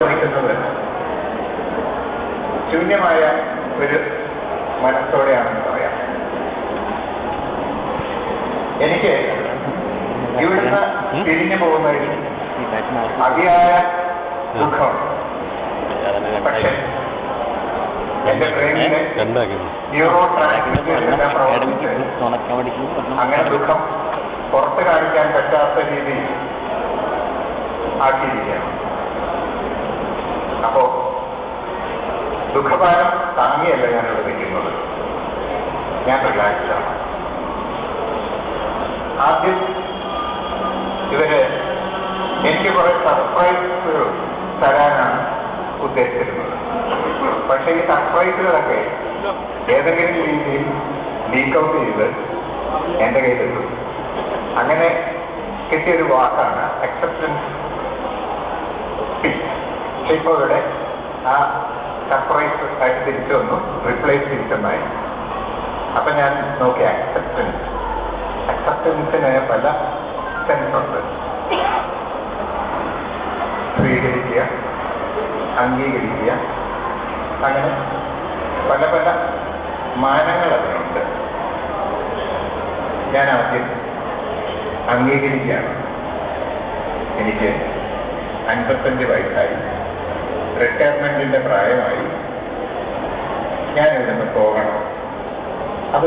പഠിക്കുന്നത് ശൂന്യമായ ഒരു മനസ്സോടെയാണെന്ന് പറയാം. എനിക്ക് ഇവിടുന്ന് തിരിഞ്ഞു പോകുന്നതിൽ അതിയായ ദുഃഖമുണ്ട്. പക്ഷേ എന്റെ ബ്രെയിനിലെ ന്യൂറോ ട്രാൻസ്മിറ്റേഴ്സ് എല്ലാം പ്രവർത്തിച്ച് അങ്ങനെ ദുഃഖം പുറത്ത് കാണിക്കാൻ പറ്റാത്ത രീതിയിൽ ആക്കിയിരിക്കുകയാണ്. അപ്പോ ദുഃഖഭാരം താങ്ങിയല്ല ഞാനിവിടെ നിൽക്കുന്നത്, ഞാൻ റിലാക്സ്ഡാണ്. ആദ്യം ഇവര് എനിക്ക് കുറെ സർപ്രൈസുകൾ തരാനാണ് ഉദ്ദേശിച്ചിരുന്നത്. പക്ഷേ ഈ സർപ്രൈസുകളൊക്കെ ഏതെങ്കിലും രീതിയിൽ ലീക്ക് ഔട്ട് ചെയ്ത് എന്റെ കയ്യിലെത്തും. അങ്ങനെ കിട്ടിയൊരു വാക്കാണ് അക്സെപ്റ്റൻസ്. ഇപ്പൊ ഇവിടെ ആ സർപ്രൈസ് ആയിട്ട് തിരിച്ചു വന്നു, റീപ്ലേസ് തിരിച്ചെന്നായി. അപ്പൊ ഞാൻ നോക്കി അക്സെപ്റ്റൻസിന് പല സെൻസ് ഉണ്ട്. സ്വീകരിക്കുക, അംഗീകരിക്കുക, അങ്ങനെ പല പല മാനങ്ങൾ അതിനുണ്ട്. ഞാൻ ആദ്യം അംഗീകരിക്കുകയാണ്. എനിക്ക് 55 വയസ്സായി, റിട്ടയർമെന്റിന്റെ പ്രായമായി, ഞാൻ ഇവിടുന്ന് പോകണം. അത്